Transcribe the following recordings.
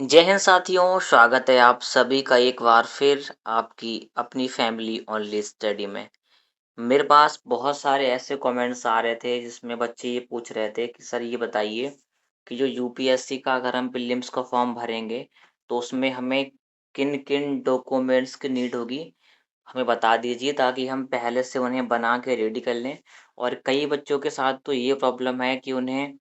जय हिंद साथियों, स्वागत है आप सभी का एक बार फिर आपकी अपनी फैमिली ओनली स्टडी में। मेरे पास बहुत सारे ऐसे कमेंट्स आ रहे थे जिसमें बच्चे ये पूछ रहे थे कि सर ये बताइए कि जो यूपीएससी का अगर हम प्रीलिम्स का फॉर्म भरेंगे तो उसमें हमें किन-किन डॉक्यूमेंट्स की नीड होगी, हमें बता दीजिए ताकि हम पहले से उन्हें बना के रेडी कर लें। और कई बच्चों के साथ तो ये प्रॉब्लम है कि उन्हें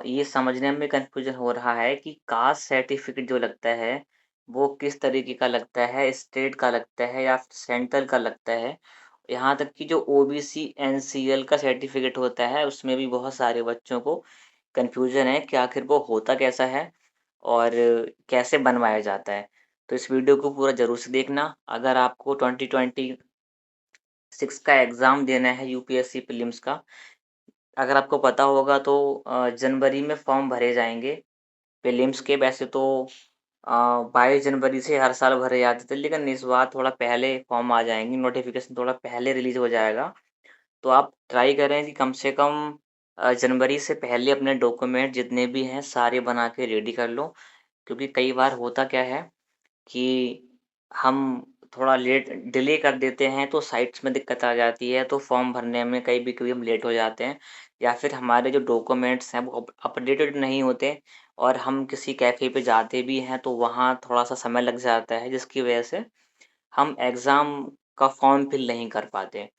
ये समझने में कन्फ्यूजन हो रहा है कि कास्ट सर्टिफिकेट जो लगता है, वो किस तरीके का लगता है, स्टेट का लगता है या सेंट्रल का लगता है। यहाँ तक कि जो ओबीसी एनसीएल का सर्टिफिकेट होता है, उसमें भी बहुत सारे बच्चों को कन्फ्यूजन है कि आखिर वो होता कैसा है और कैसे बनवाया जाता है। तो इस वीडियो को पूरा ज़रूर से देखना। अगर आपको 2026 का एग्ज़ाम देना है यूपीएससी प्रीलिम्स का, अगर आपको पता होगा तो जनवरी में फॉर्म भरे जाएँगे। प्रीलिम्स के वैसे तो 22 जनवरी से हर साल भरे जाते थे, लेकिन इस बार थोड़ा पहले फॉर्म आ जाएँगे, नोटिफ़िकेशन थोड़ा पहले रिलीज़ हो जाएगा। तो आप ट्राई करें कि कम से कम जनवरी से पहले अपने डॉक्यूमेंट जितने भी हैं सारे बना के रेडी कर लो। क्योंकि कई बार होता क्या है कि हम थोड़ा लेट डिले कर देते हैं तो साइट्स में दिक्कत आ जाती है, तो फॉर्म भरने में कभी-कभी हम लेट हो जाते हैं या फिर हमारे जो डॉक्यूमेंट्स हैं वो अपडेटेड नहीं होते और हम किसी कैफ़े पे जाते भी हैं तो वहाँ थोड़ा-सा समय लग जाता है जिसकी वजह से हम एग्ज़ाम का फॉर्म फिल नहीं कर पाते।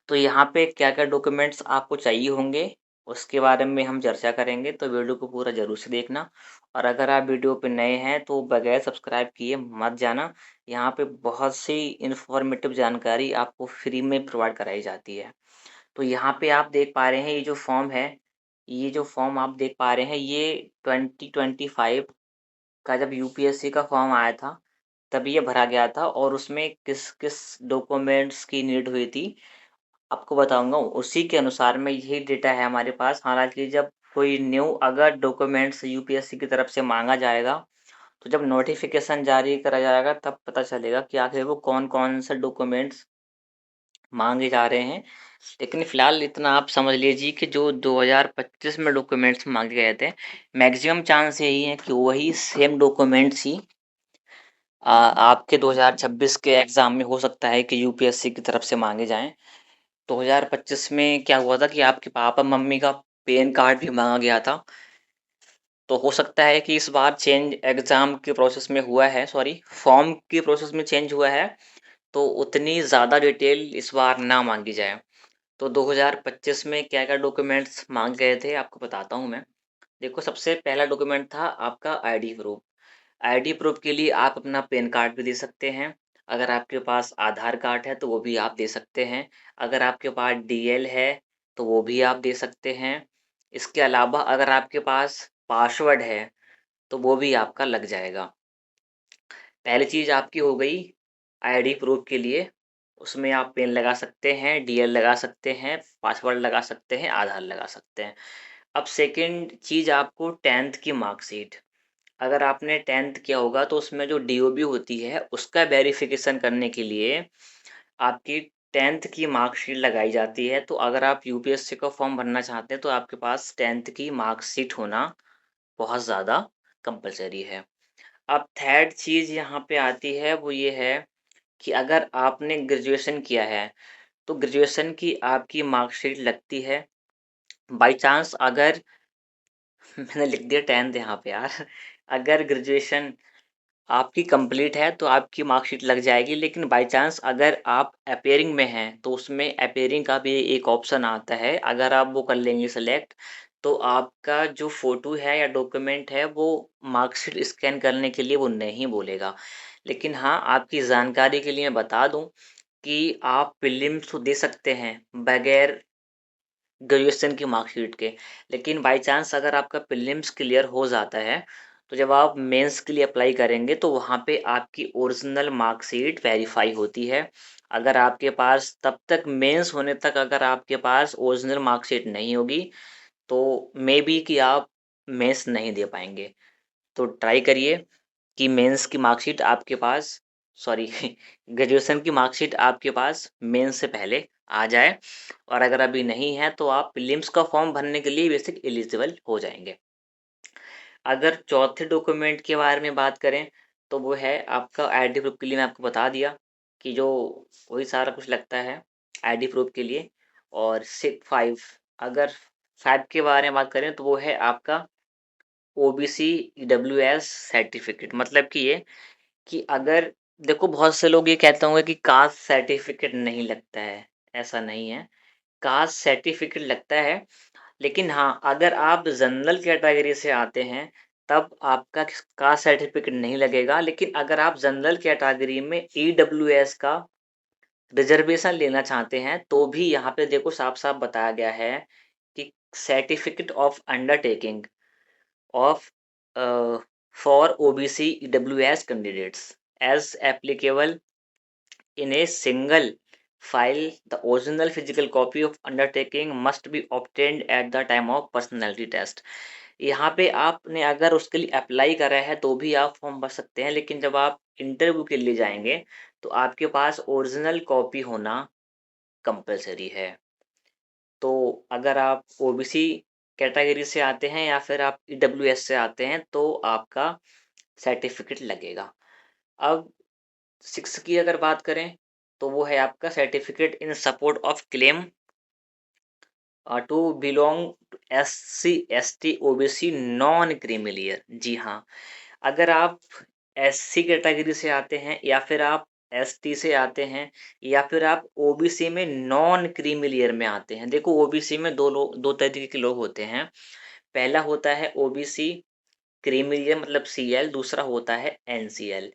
तो यहाँ पे क्या-क्या डॉक्यूमेंट्स आपको चाहिए होंगे, उसके बारे में हम चर्चा करेंगे, तो वीडियो को पूरा ज़रूर से देखना। और अगर आप वीडियो पे नए हैं, तो बगैर सब्सक्राइब किए मत जाना। यहाँ पे बहुत सी इन्फॉर्मेटिव जानकारी आपको फ्री में प्रोवाइड कराई जाती है। तो यहाँ पे आप देख पा रहे हैं, ये जो फॉर्म आप देख पा रहे हैं, ये 2025 का जब यूपीएससी का फॉर्म आया था, तब ये भरा गया था और उसमें किस-किस डॉक्यूमेंट्स की नीड हुई थी, आपको बताऊँगा। उसी के अनुसार में यही डेटा है हमारे पास। हालाँकि जब कोई न्यू अगर डॉक्यूमेंट्स यूपीएससी की तरफ से माँगा जाएगा, तो जब नोटिफ़िकेशन जारी करा जाएगा तब पता चलेगा कि आखिर वो कौन-कौन से डॉक्यूमेंट्स माँगे जा रहे हैं। लेकिन फ़िलहाल इतना आप समझ लीजिए कि जो 2025 में डॉक्यूमेंट्स माँगे गए थे, मैक्सिमम चांस यही है कि वही सेम डॉक्यूमेंट्स ही आपके 2026 के एग्ज़ाम में हो सकता है कि यूपीएससी की तरफ से माँगे जाएँ। 2025 में क्या हुआ था कि आपके पापा-मम्मी का पैन कार्ड भी माँगा गया था। तो हो सकता है कि इस बार चेंज एग्ज़ाम के प्रोसेस में हुआ है, सॉरी फॉर्म के प्रोसेस में चेंज हुआ है, तो उतनी ज़्यादा डिटेल इस बार ना माँगी जाए। तो 2025 में क्या-क्या डॉक्यूमेंट्स माँगे गए थे आपको बताता हूँ मैं। देखो, सबसे पहला डॉक्यूमेंट था आपका आईडी प्रूफ़। आईडी प्रूफ़ के लिए आप अपना पैन कार्ड भी दे सकते हैं। अगर आपके पास आधार कार्ड है तो वो भी आप दे सकते हैं। अगर आपके पास डीएल है तो वो भी आप दे सकते हैं। इसके अलावा अगर आपके पास पासवर्ड है तो वो भी आपका लग जाएगा। पहली चीज़ आपकी हो गई आईडी प्रूफ़ के लिए, उसमें आप पेन लगा सकते हैं, डीएल लगा सकते हैं, पासवर्ड लगा सकते हैं, आधार लगा सकते हैं। अब सेकंड चीज़ आपको 10th की मार्कशीट, अगर आपने 10th किया होगा तो उसमें जो डीओबी होती है उसका वेरिफ़िकेशन करने के लिए आपकी 10th की मार्कशीट लगाई जाती है। तो अगर आप यूपीएससी का फॉर्म भरना चाहते हैं तो आपके पास 10th की मार्कशीट होना बहुत ज़्यादा कंपल्सरी है। अब थर्ड चीज़ यहाँ पे आती है वो ये है कि अगर आपने ग्रेजुएशन किया है, तो ग्रेजुएशन की आपकी मार्कशीट लगती है। बाय चांस अगर मैंने लिख दिया 10th यहाँ पे यार। अगर ग्रेजुएशन आपकी कंप्लीट है तो आपकी मार्कशीट लग जाएगी, लेकिन बाय चांस अगर आप अपीयरिंग में हैं तो उसमें अपीयरिंग का भी एक ऑप्शन आता है। अगर आप वो कर लेंगे सेलेक्ट, तो आपका जो फ़ोटो है या डॉक्यूमेंट है वो मार्कशीट स्कैन करने के लिए वो नहीं बोलेगा। लेकिन हाँ, आपकी जानकारी के लिए मैं बता दूँ कि आप प्रीलिम्स तो दे सकते हैं बगैर ग्रेजुएशन की मार्कशीट के। लेकिन बाय चांस अगर आपका प्रीलिम्स क्लियर हो जाता है, तो जब आप मेंस के लिए अप्लाई करेंगे तो वहाँ पे आपकी ओरिजिनल मार्कशीट वेरीफ़ाई होती है। अगर आपके पास तब तक मेंस होने तक अगर आपके पास ओरिजिनल मार्कशीट नहीं होगी, तो मेबी कि आप मेंस नहीं दे पाएँगे। तो ट्राई करिए कि मेंस की मार्कशीट आपके पास, सॉरी ग्रेजुएशन की मार्कशीट आपके पास मेंस से पहले आ जाए। और अगर अभी नहीं है तो आप प्रीलिम्स का फॉर्म भरने के लिए बेसिक एलिजिबल हो जाएँगे। अगर चौथे डॉक्यूमेंट के बारे में बात करें तो वो है आपका आईडी प्रूफ के लिए मैं आपको बता दिया कि जो वही सारा कुछ लगता है आईडी प्रूफ के लिए। और 5 अगर 5 के बारे में बात करें तो वो है आपका ओबीसी ईडब्ल्यूएस सर्टिफिकेट। मतलब कि ये कि अगर देखो बहुत से लोग ये कहते होंगे कि कास्ट सर्टिफिकेट नहीं लगता है, ऐसा नहीं है। कास्ट सर्टिफिकेट लगता है, लेकिन हाँ अगर आप जनरल कैटेगरी से आते हैं तब आपका कास्ट सर्टिफिकेट नहीं लगेगा। लेकिन अगर आप जनरल कैटेगरी में ईडब्ल्यूएस का रिजर्वेशन लेना चाहते हैं तो भी यहाँ पे देखो साफ साफ बताया गया है कि certificate of undertaking of for OBC EWS candidates as applicable in a single file. The original physical copy of undertaking must be obtained at the time of personality test. यहाँ पे आपने अगर उसके लिए अप्लाई करा है तो भी आप फॉर्म भर सकते हैं, लेकिन जब आप इंटरव्यू के लिए जाएंगे तो आपके पास ओरिजिनल कॉपी होना कंपलसरी है। तो अगर आप ओबीसी कैटेगरी से आते हैं या फिर आप ईडब्ल्यूएस से आते हैं तो आपका सर्टिफिकेट लगेगा। अब 6 की अगर बात करें तो वो है आपका certificate in support of claim to belong to SC ST OBC non creamy layer. जी हाँ, अगर आप एससी कैटेगरी से आते हैं या फिर आप एसटी से आते हैं या फिर आप ओबीसी में नॉन क्रीमी लेयर में आते हैं। देखो ओबीसी में दो तरीके के लोग होते हैं। पहला होता है ओबीसी क्रीमी लेयर मतलब सीएल, दूसरा होता है एनसीएल।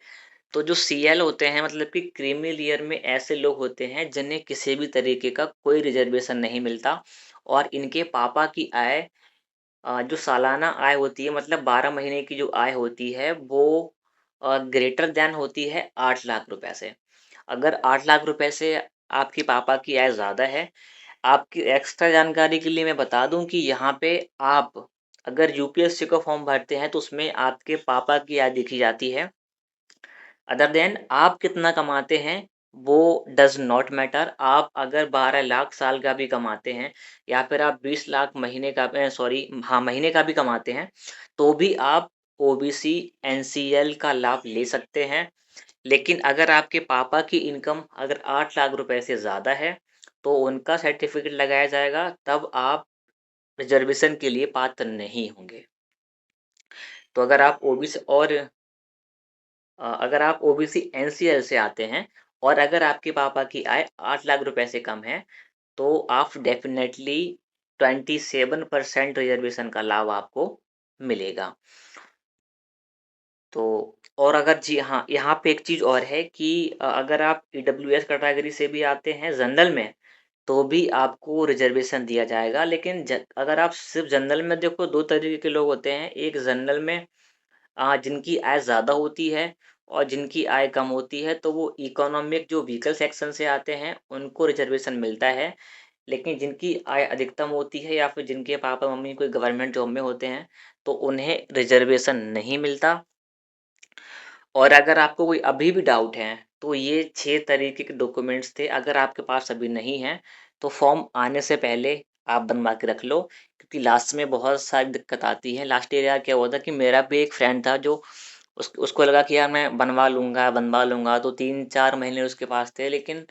तो जो सीएल होते हैं मतलब कि क्रीमी लेयर में ऐसे लोग होते हैं जिन्हें किसी भी तरीके का कोई रिजर्वेशन नहीं मिलता और इनके पापा की आय जो सालाना आय होती है मतलब 12 महीने की जो आय होती है वो ग्रेटर देन होती है 8 लाख रुपए से। अगर 8 लाख रुपए से आपके पापा की आय ज़्यादा है, आपकी एक्स्ट्रा जानकारी के लिए मैं बता दूं कि यहाँ पे आप अगर यूपीएससी का फॉर्म भरते हैं तो उसमें आपके पापा की आय देखी जाती है। अदर देन आप कितना कमाते हैं वो डज नॉट मैटर। आप अगर 12 लाख साल का भी कमाते हैं या फिर आप 20 लाख महीने का महीने का भी कमाते हैं तो भी आप ओबीसी एनसीएल का लाभ ले सकते हैं। लेकिन अगर आपके पापा की इनकम अगर 8 लाख रुपए से ज़्यादा है तो उनका सर्टिफिकेट लगाया जाएगा, तब आप रिजर्वेशन के लिए पात्र नहीं होंगे। तो अगर आप ओबीसी एनसीएल से आते हैं और अगर आपके पापा की आय 8 लाख रुपए से कम है तो आप डेफिनेटली 27% रिजर्वेशन का लाभ आपको मिलेगा। तो और अगर जी हाँ, यहाँ पे एक चीज़ और है कि अगर आप ईडब्ल्यूएस कैटेगरी से भी आते हैं जनरल में तो भी आपको रिजर्वेशन दिया जाएगा। लेकिन अगर आप सिर्फ जनरल में देखो दो तरीके के लोग होते हैं। एक जनरल में जिनकी आय ज़्यादा होती है और जिनकी आय कम होती है तो वो इकोनॉमिक जो व्हीकल सेक्शन से आते हैं उनको रिजर्वेशन मिलता है। लेकिन जिनकी आय अधिकतम होती है या फिर जिनके पापा मम्मी कोई गवर्नमेंट जॉब में होते हैं तो उन्हें रिजर्वेशन नहीं मिलता। और अगर आपको कोई अभी भी डाउट है तो ये 6 तरीके के डॉक्यूमेंट्स थे। अगर आपके पास अभी नहीं है तो फॉर्म आने से पहले आप बनवा के रख लो, क्योंकि लास्ट में बहुत सारी दिक्कत आती है। लास्ट ईयर यार क्या हुआ था कि मेरा भी एक फ्रेंड था जो उसको लगा कि यार मैं बनवा लूँगा तो 3-4 महीने उसके पास थे। लेकिन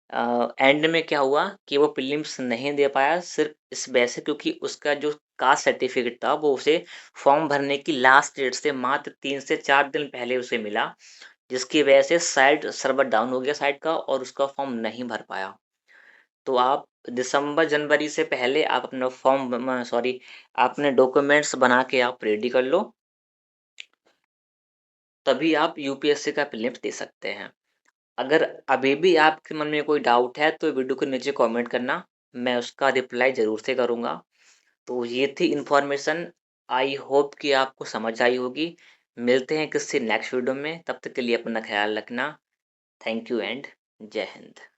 एंड में क्या हुआ कि वो प्रीलिम्स नहीं दे पाया सिर्फ इस वजह से क्योंकि उसका जो कास्ट सर्टिफिकेट था वो उसे फॉर्म भरने की लास्ट डेट से मात्र 3 से 4 दिन पहले उसे मिला, जिसकी वजह से साइट सर्वर डाउन हो गया साइट का और उसका फॉर्म नहीं भर पाया। तो आप दिसंबर जनवरी से पहले आप अपना अपने डॉक्यूमेंट्स बना के आप रेडी कर लो, तभी आप यूपीएससी का प्रीलिम्स दे सकते हैं। अगर अभी भी आपके मन में कोई डाउट है तो वीडियो के नीचे कमेंट करना, मैं उसका रिप्लाई ज़रूर से करूँगा। तो ये थी इन्फॉर्मेशन, आई होप कि आपको समझ आई होगी। मिलते हैं किसी नेक्स्ट वीडियो में, तब तक के लिए अपना ख्याल रखना। थैंक यू एंड जय हिंद।